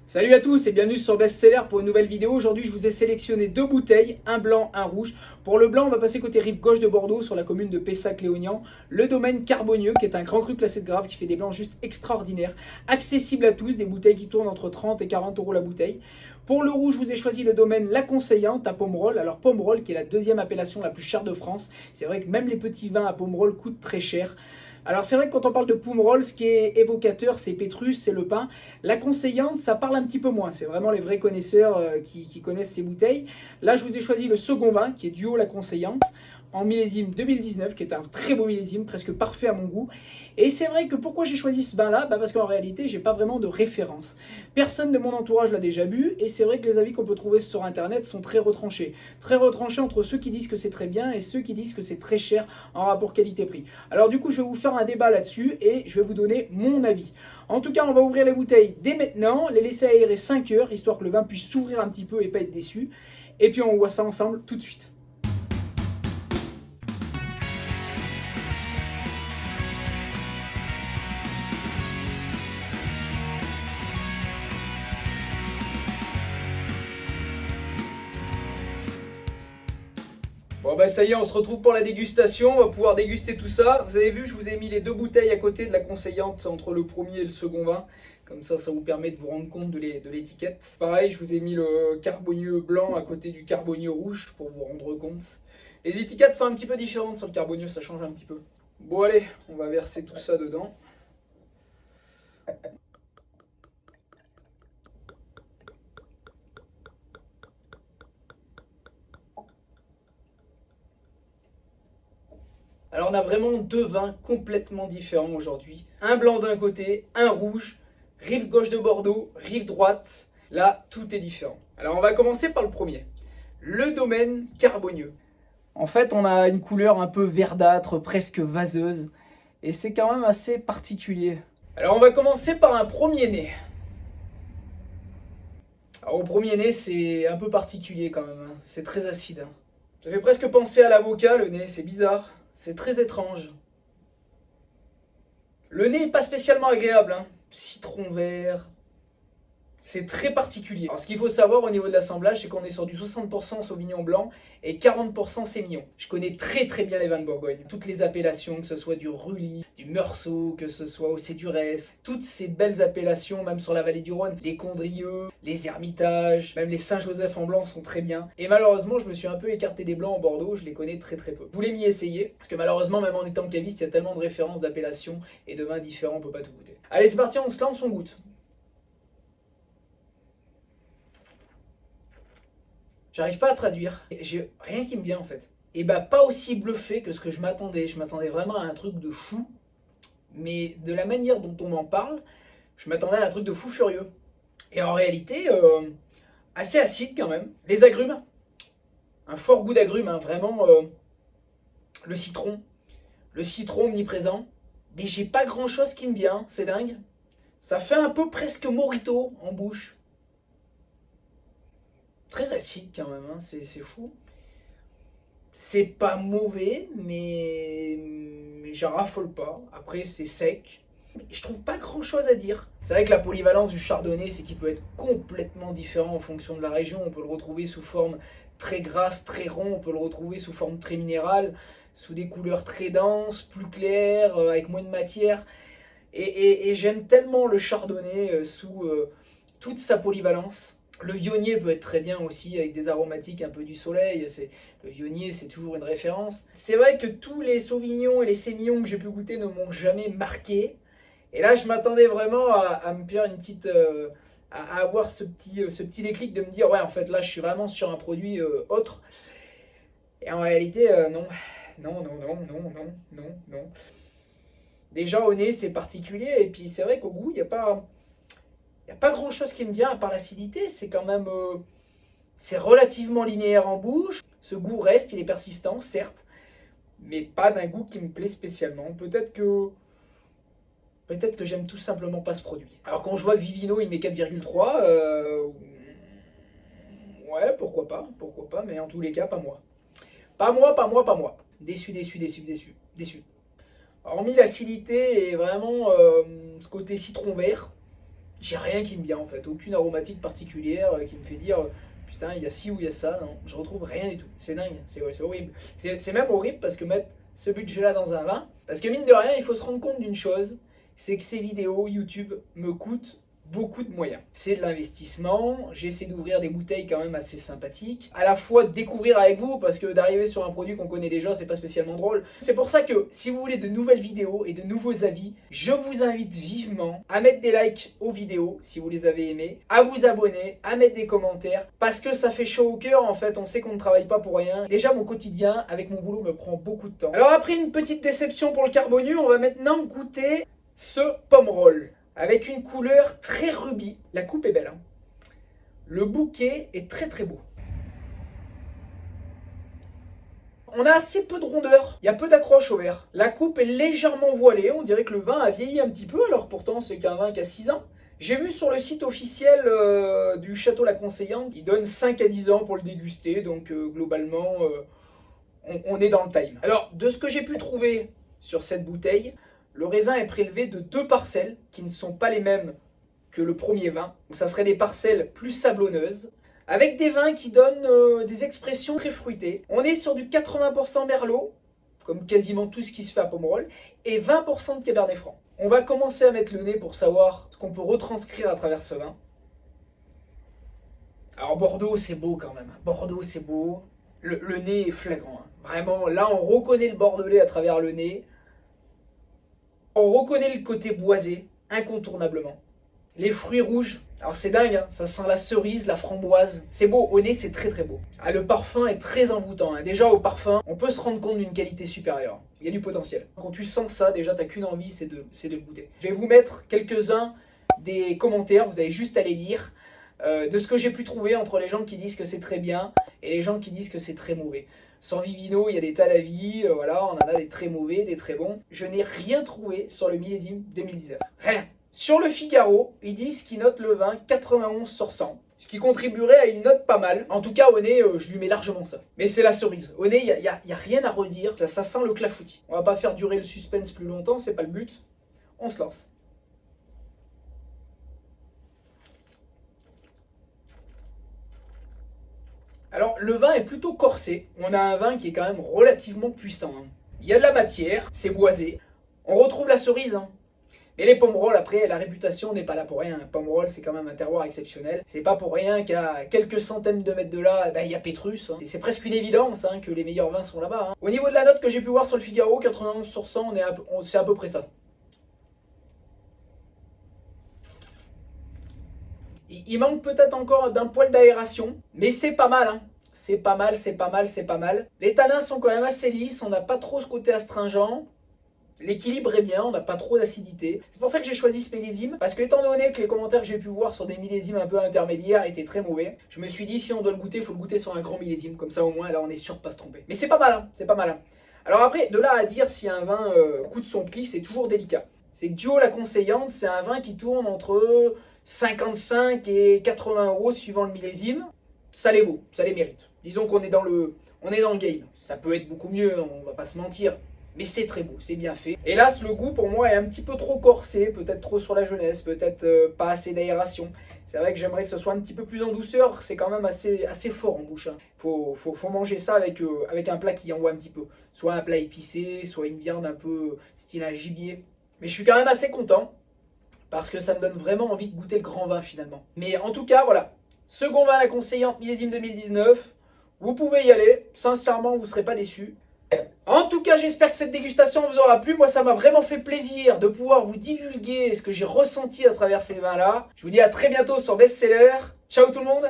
Salut à tous et bienvenue sur Bestseller pour une nouvelle vidéo. Aujourd'hui je vous ai sélectionné deux bouteilles, un blanc, un rouge. Pour le blanc on va passer côté rive gauche de Bordeaux sur la commune de Pessac-Léognan. Le domaine Carbonieux qui est un grand cru classé de Grave qui fait des blancs juste extraordinaires. Accessibles à tous, des bouteilles qui tournent entre 30 et 40 euros la bouteille. Pour le rouge, je vous ai choisi le domaine La Conseillante à Pomerol. Alors Pomerol qui est la deuxième appellation la plus chère de France. C'est vrai que même les petits vins à Pomerol coûtent très cher. Alors c'est vrai que quand on parle de Pomerol, ce qui est évocateur, c'est Pétrus, c'est le pain. La Conseillante, ça parle un petit peu moins. C'est vraiment les vrais connaisseurs qui connaissent ces bouteilles. Là, je vous ai choisi le second vin, qui est Duo La Conseillante, en millésime 2019, qui est un très beau millésime, presque parfait à mon goût. Et c'est vrai que pourquoi j'ai choisi ce vin-là, parce qu'en réalité, j'ai pas vraiment de référence. Personne de mon entourage l'a déjà bu, et c'est vrai que les avis qu'on peut trouver sur Internet sont très retranchés. Très retranchés entre ceux qui disent que c'est très bien et ceux qui disent que c'est très cher en rapport qualité-prix. Alors du coup, je vais vous faire un débat là-dessus, et je vais vous donner mon avis. En tout cas, on va ouvrir les bouteilles dès maintenant, les laisser aérer 5 heures, histoire que le vin puisse s'ouvrir un petit peu et pas être déçu. Et puis on voit ça ensemble tout de suite. Bon bah ça y est, on se retrouve pour la dégustation, on va pouvoir déguster tout ça. Vous avez vu, je vous ai mis les deux bouteilles à côté de la Conseillante entre le premier et le second vin. Comme ça vous permet de vous rendre compte de l'étiquette. Pareil, je vous ai mis le Carbonieux blanc à côté du Carbonieux rouge pour vous rendre compte. Les étiquettes sont un petit peu différentes sur le Carbonieux, ça change un petit peu. Bon allez, on va verser tout ça dedans. Alors on a vraiment deux vins complètement différents aujourd'hui. Un blanc d'un côté, un rouge, rive gauche de Bordeaux, rive droite. Là, tout est différent. Alors on va commencer par le premier. Le domaine Carbonieux. En fait, on a une couleur un peu verdâtre, presque vaseuse. Et c'est quand même assez particulier. Alors on va commencer par un premier nez. Alors au premier nez, c'est un peu particulier quand même. C'est très acide. Ça fait presque penser à l'avocat, le nez, c'est bizarre. C'est très étrange. Le nez n'est pas spécialement agréable. Citron vert. C'est très particulier. Alors ce qu'il faut savoir au niveau de l'assemblage, c'est qu'on est sur du 60% Sauvignon blanc et 40% Sémillon. Je connais très très bien les vins de Bourgogne. Toutes les appellations, que ce soit du Rully, du Meursault, que ce soit au Cédurès. Toutes ces belles appellations, même sur la vallée du Rhône. Les Condrieux, les Hermitages, même les Saint-Joseph en blanc sont très bien. Et malheureusement, je me suis un peu écarté des blancs en Bordeaux, je les connais très très peu. Je voulais m'y essayer, parce que malheureusement, même en étant caviste, il y a tellement de références d'appellations et de vins différents, on peut pas tout goûter. Allez, c'est parti, on se lance, on goûte. J'arrive pas à traduire. J'ai rien qui me vient en fait. Et pas aussi bluffé que ce que je m'attendais. Je m'attendais vraiment à un truc de fou. Mais de la manière dont on m'en parle, je m'attendais à un truc de fou furieux. Et en réalité, assez acide quand même. Les agrumes. Un fort goût d'agrumes, vraiment. Le citron. Le citron omniprésent. Mais j'ai pas grand chose qui me vient. C'est dingue. Ça fait un peu presque mojito en bouche. Très acide quand même, c'est fou. C'est pas mauvais, mais j'en raffole pas. Après, c'est sec. Je trouve pas grand chose à dire. C'est vrai que la polyvalence du chardonnay, c'est qu'il peut être complètement différent en fonction de la région. On peut le retrouver sous forme très grasse, très rond. On peut le retrouver sous forme très minérale, sous des couleurs très denses, plus claires, avec moins de matière. Et j'aime tellement le chardonnay sous toute sa polyvalence. Le Viognier peut être très bien aussi avec des aromatiques un peu du soleil. Le Viognier, c'est toujours une référence. C'est vrai que tous les Sauvignons et les Sémillons que j'ai pu goûter ne m'ont jamais marqué. Et là, je m'attendais vraiment à me faire une petite... à avoir ce petit déclic de me dire, ouais, en fait, là, je suis vraiment sur un produit autre. Et en réalité, non. Non, non, non, non, non, non, non. Déjà, au nez, c'est particulier. Et puis, c'est vrai qu'au goût, il n'y a pas... Il n'y a pas grand chose qui me vient à part l'acidité, c'est quand même... c'est relativement linéaire en bouche, ce goût reste, il est persistant, certes, mais pas d'un goût qui me plaît spécialement. Peut-être que j'aime tout simplement pas ce produit. Alors quand je vois que Vivino il met 4,3, ouais, pourquoi pas, mais en tous les cas, pas moi. Pas moi, pas moi, pas moi. Déçu, déçu, déçu, déçu, déçu. Hormis l'acidité et vraiment ce côté citron vert, J'ai rien qui me vient en fait, aucune aromatique particulière qui me fait dire putain il y a ci ou il y a ça, non, je retrouve rien du tout, c'est dingue, c'est horrible. C'est même horrible parce que mettre ce budget là dans un vin, parce que mine de rien il faut se rendre compte d'une chose, c'est que ces vidéos YouTube me coûtent beaucoup de moyens. C'est de l'investissement, j'essaie d'ouvrir des bouteilles quand même assez sympathiques, à la fois de découvrir avec vous, parce que d'arriver sur un produit qu'on connaît déjà, c'est pas spécialement drôle. C'est pour ça que si vous voulez de nouvelles vidéos et de nouveaux avis, je vous invite vivement à mettre des likes aux vidéos, si vous les avez aimées, à vous abonner, à mettre des commentaires, parce que ça fait chaud au cœur, en fait, on sait qu'on ne travaille pas pour rien. Déjà, mon quotidien, avec mon boulot, me prend beaucoup de temps. Alors après une petite déception pour le Carbonu, on va maintenant goûter ce pomme roll. Avec une couleur très rubis. La coupe est belle. Hein. Le bouquet est très très beau. On a assez peu de rondeur. Il y a peu d'accroche au verre. La coupe est légèrement voilée. On dirait que le vin a vieilli un petit peu. Alors pourtant c'est qu'un vin qui a 6 ans. J'ai vu sur le site officiel du Château La Conseillante, il donne 5 à 10 ans pour le déguster. Donc globalement, on est dans le time. Alors de ce que j'ai pu trouver sur cette bouteille, le raisin est prélevé de 2 parcelles qui ne sont pas les mêmes que le premier vin. Donc ça serait des parcelles plus sablonneuses, avec des vins qui donnent des expressions très fruitées. On est sur du 80% merlot, comme quasiment tout ce qui se fait à Pomerol, et 20% de cabernet franc. On va commencer à mettre le nez pour savoir ce qu'on peut retranscrire à travers ce vin. Alors Bordeaux c'est beau quand même, Bordeaux c'est beau, le nez est flagrant. Hein. Vraiment, là on reconnaît le bordelais à travers le nez. On reconnaît le côté boisé, incontournablement. Les fruits rouges, alors c'est dingue, hein, ça sent la cerise, la framboise. C'est beau, au nez c'est très très beau. Ah, le parfum est très envoûtant. Hein. Déjà au parfum, on peut se rendre compte d'une qualité supérieure. Il y a du potentiel. Quand tu sens ça, déjà t'as qu'une envie, c'est de le goûter. Je vais vous mettre quelques-uns des commentaires, vous avez juste à les lire, de ce que j'ai pu trouver entre les gens qui disent que c'est très bien et les gens qui disent que c'est très mauvais. Sur Vivino, il y a des tas d'avis, voilà, on en a des très mauvais, des très bons. Je n'ai rien trouvé sur le millésime 2019. Rien. Sur le Figaro, ils disent qu'ils notent le vin 91 sur 100. Ce qui contribuerait à une note pas mal. En tout cas, au nez, je lui mets largement ça. Mais c'est la cerise. Au nez, il y a rien à redire. Ça sent le clafoutis. On va pas faire durer le suspense plus longtemps, c'est pas le but. On se lance. Alors, le vin est plutôt corsé. On a un vin qui est quand même relativement puissant. Hein. Il y a de la matière, c'est boisé. On retrouve la cerise. Hein. Et les Pomerol, après, la réputation n'est pas là pour rien. Pomerol, c'est quand même un terroir exceptionnel. C'est pas pour rien qu'à quelques centaines de mètres de là, il y a Pétrus. Hein. C'est presque une évidence hein, que les meilleurs vins sont là-bas. Hein. Au niveau de la note que j'ai pu voir sur le Figaro, 91 sur 100, c'est à peu près ça. Il manque peut-être encore d'un poil d'aération, mais c'est pas mal. Hein. C'est pas mal, c'est pas mal, c'est pas mal. Les tanins sont quand même assez lisses, on n'a pas trop ce côté astringent. L'équilibre est bien, on n'a pas trop d'acidité. C'est pour ça que j'ai choisi ce millésime, parce que étant donné que les commentaires que j'ai pu voir sur des millésimes un peu intermédiaires étaient très mauvais, je me suis dit si on doit le goûter, il faut le goûter sur un grand millésime, comme ça au moins là on est sûr de pas se tromper. Mais c'est pas mal, hein, c'est pas mal. Hein. Alors après, de là à dire si un vin coûte son prix, c'est toujours délicat. C'est que Duo La Conseillante, c'est un vin qui tourne entre 55 et 80 € suivant le millésime. Ça les vaut, ça les mérite. Disons qu'on est dans le game. Ça peut être beaucoup mieux, on va pas se mentir. Mais c'est très beau, c'est bien fait. Hélas, le goût pour moi est un petit peu trop corsé, peut-être trop sur la jeunesse, peut-être pas assez d'aération. C'est vrai que j'aimerais que ce soit un petit peu plus en douceur, c'est quand même assez fort en bouche. Hein. Faut manger ça avec un plat qui envoie un petit peu. Soit un plat épicé, soit une viande un peu style un gibier. Mais je suis quand même assez content, parce que ça me donne vraiment envie de goûter le grand vin finalement. Mais en tout cas, voilà. Second vin La Conseillante, millésime 2019. Vous pouvez y aller, sincèrement, vous ne serez pas déçus. En tout cas, j'espère que cette dégustation vous aura plu. Moi, ça m'a vraiment fait plaisir de pouvoir vous divulguer ce que j'ai ressenti à travers ces vins-là. Je vous dis à très bientôt sur Bestseller. Ciao tout le monde!